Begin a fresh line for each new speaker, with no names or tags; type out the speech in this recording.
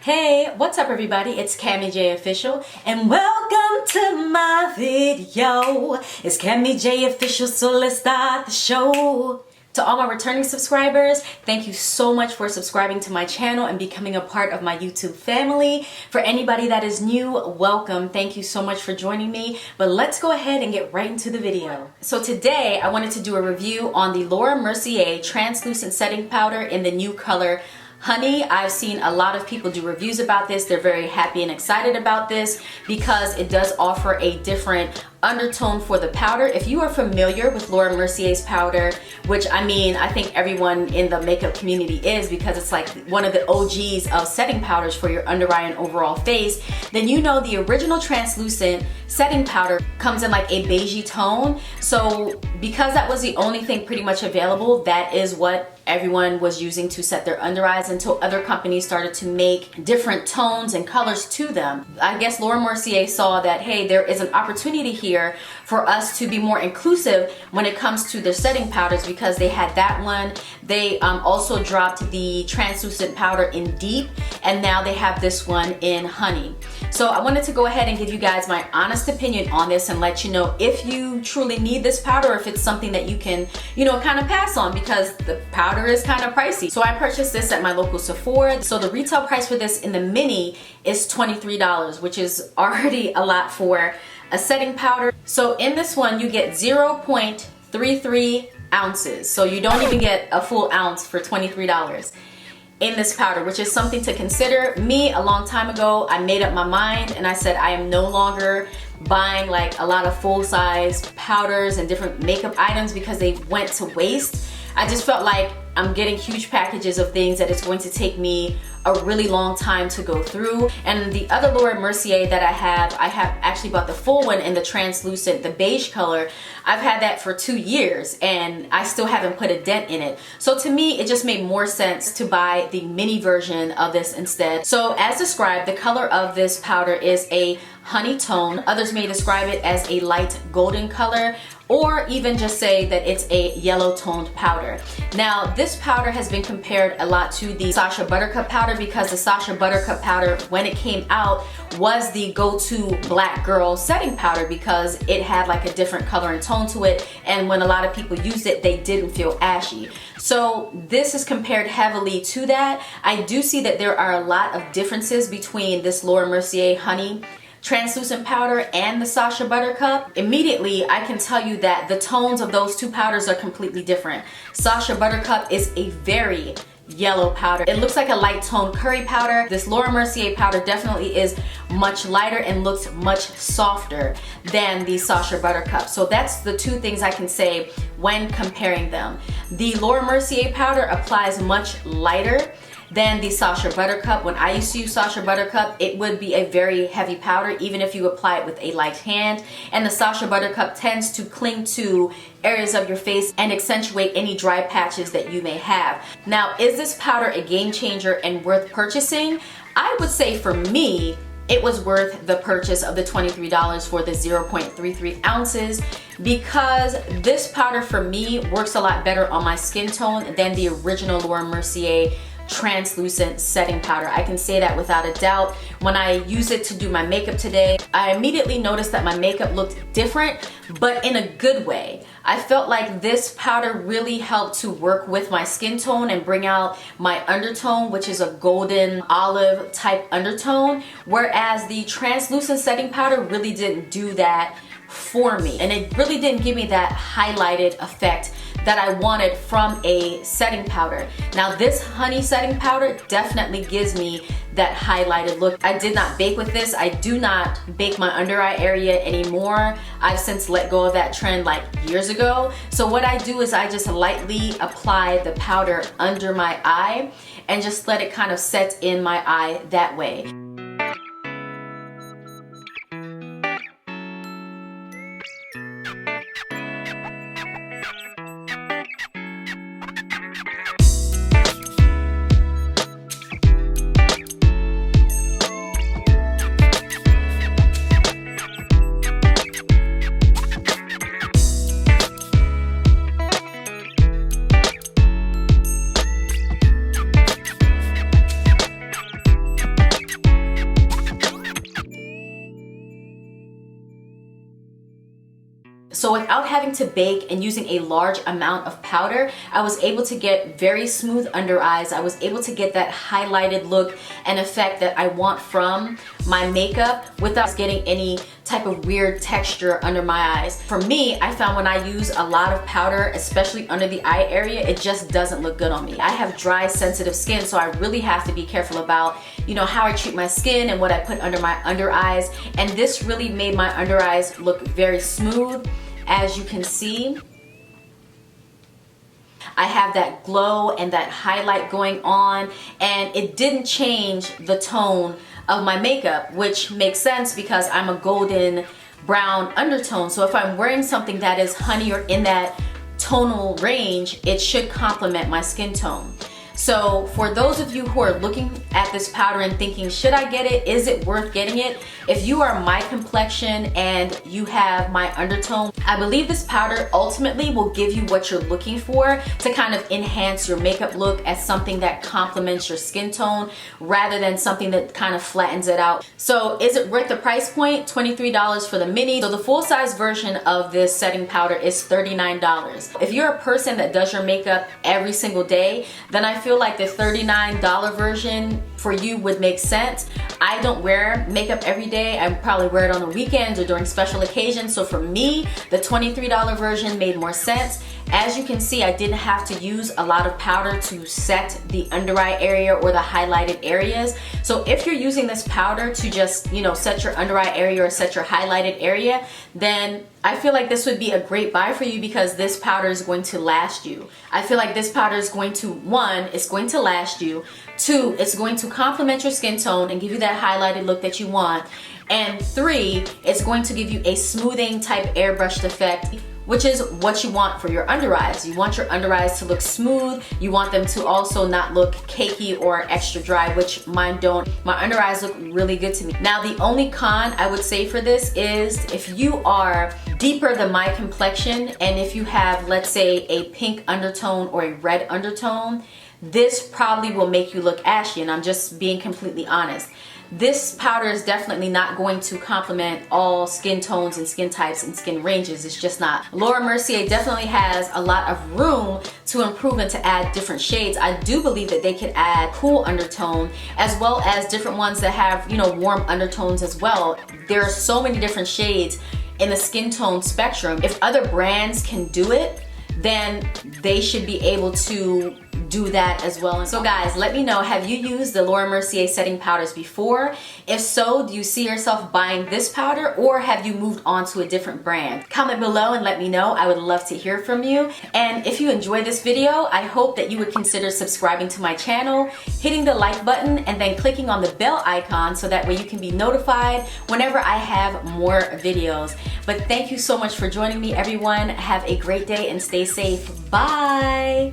Hey, what's up everybody? It's Cami J Official and welcome to my video. It's Cami J Official, so let's start the show. To all my returning subscribers, thank you so much for subscribing to my channel and becoming a part of my YouTube family. For anybody that is new, welcome. Thank you so much for joining me. But let's go ahead and get right into the video. So today I wanted to do a review on the Mercier translucent setting powder in the new color Honey. I've seen a lot of people do reviews about this. They're very happy and excited about this because it does offer a different undertone for the powder. If you are familiar with Mercier's powder, which I think everyone in the makeup community is because it's like one of the OGs of setting powders for your under eye and overall face, then you know the original translucent setting powder comes in like a beigey tone. So because that was the only thing pretty much available, that is what everyone was using to set their under eyes until other companies started to make different tones and colors to them. I guess Mercier saw that, hey, there is an opportunity here for us to be more inclusive when it comes to their setting powders, because they had that one. They also dropped the translucent powder in Deep, and now they have this one in Honey. So I wanted to go ahead and give you guys my honest opinion on this and let you know if you truly need this powder, or if it's something that you can, kind of pass on, because the powder is kind of pricey. So I purchased this at my local Sephora. So the retail price for this in the mini is $23, which is already a lot for a setting powder. So in this one you get 0.33 ounces. So you don't even get a full ounce for $23 in this powder, which is something to consider. Me, a long time ago, I made up my mind and I said I am no longer buying like a lot of full-size powders and different makeup items because they went to waste. I just felt like I'm getting huge packages of things that it's going to take me a really long time to go through. And the other Mercier that I have actually bought the full one in the translucent, the beige color. I've had that for 2 years and I still haven't put a dent in it. So to me, it just made more sense to buy the mini version of this instead. So as described, the color of this powder is a honey tone. Others may describe it as a light golden color, or even just say that it's a yellow toned powder. Now this powder has been compared a lot to the Sacha Buttercup powder, because the Sacha Buttercup powder, when it came out, was the go-to black girl setting powder because it had like a different color and tone to it, and when a lot of people used it, they didn't feel ashy. So this is compared heavily to that. I do see that there are a lot of differences between this Mercier Honey translucent powder and the Sacha Buttercup. Immediately I can tell you that the tones of those two powders are completely different. Sacha Buttercup is a very yellow powder. It looks like a light toned curry powder. This Mercier powder definitely is much lighter and looks much softer than the Sacha Buttercup. So that's the two things I can say when comparing them. The Mercier powder applies much lighter than the Sacha Buttercup. When I used to use Sacha Buttercup, it would be a very heavy powder even if you apply it with a light hand, and the Sacha Buttercup tends to cling to areas of your face and accentuate any dry patches that you may have. Now, is this powder a game changer and worth purchasing? I would say for me, it was worth the purchase of the $23 for the 0.33 ounces, because this powder for me works a lot better on my skin tone than the original Mercier translucent setting powder. I can say that without a doubt. When I use it to do my makeup today, I immediately noticed that my makeup looked different, but in a good way. I felt like this powder really helped to work with my skin tone and bring out my undertone, which is a golden olive type undertone, whereas the translucent setting powder really didn't do that for me, and it really didn't give me that highlighted effect that I wanted from a setting powder. Now this honey setting powder definitely gives me that highlighted look. I did not bake with this. I do not bake my under eye area anymore. I've since let go of that trend like years ago. So what I do is I just lightly apply the powder under my eye and just let it kind of set in my eye that way. So without having to bake and using a large amount of powder, I was able to get very smooth under eyes. I was able to get that highlighted look and effect that I want from my makeup without getting any type of weird texture under my eyes. For me, I found when I use a lot of powder, especially under the eye area, it just doesn't look good on me. I have dry, sensitive skin, so I really have to be careful about, you know, how I treat my skin and what I put under my under eyes. And this really made my under eyes look very smooth. As you can see, I have that glow and that highlight going on, and it didn't change the tone of my makeup, which makes sense because I'm a golden brown undertone. So if I'm wearing something that is honey or in that tonal range, it should complement my skin tone. So for those of you who are looking at this powder and thinking, should I get it? Is it worth getting it? If you are my complexion and you have my undertone, I believe this powder ultimately will give you what you're looking for to kind of enhance your makeup look as something that complements your skin tone rather than something that kind of flattens it out. So is it worth the price point? $23 for the mini. So the full size version of this setting powder is $39. If you're a person that does your makeup every single day, then I feel like the $39 version for you would make sense. I don't wear makeup every day. I probably wear it on the weekends or during special occasions. So for me, the $23 version made more sense. As you can see, I didn't have to use a lot of powder to set the under eye area or the highlighted areas. So if you're using this powder to just, you know, set your under eye area or set your highlighted area, then I feel like this would be a great buy for you because this powder is going to last you. I feel like this powder is going to, one, it's going to last you. Two, it's going to complement your skin tone and give you that highlighted look that you want. And three, it's going to give you a smoothing type airbrushed effect, which is what you want for your under eyes. You want your under eyes to look smooth. You want them to also not look cakey or extra dry, which mine don't. My under eyes look really good to me. Now, the only con I would say for this is if you are deeper than my complexion and if you have, let's say, a pink undertone or a red undertone, this probably will make you look ashy, and I'm just being completely honest. This powder is definitely not going to complement all skin tones and skin types and skin ranges. It's just not. Laura Mercier definitely has a lot of room to improve and to add different shades. I do believe that they could add cool undertone as well as different ones that have, you know, warm undertones as well. There are so many different shades in the skin tone spectrum. If other brands can do it, then they should be able to do that as well. And so guys, let me know, have you used the Laura Mercier setting powders before? If so, do you see yourself buying this powder or have you moved on to a different brand? Comment below and let me know. I would love to hear from you. And if you enjoyed this video, I hope that you would consider subscribing to my channel, hitting the like button, and then clicking on the bell icon so that way you can be notified whenever I have more videos. But thank you so much for joining me, everyone. Have a great day and stay safe. Bye!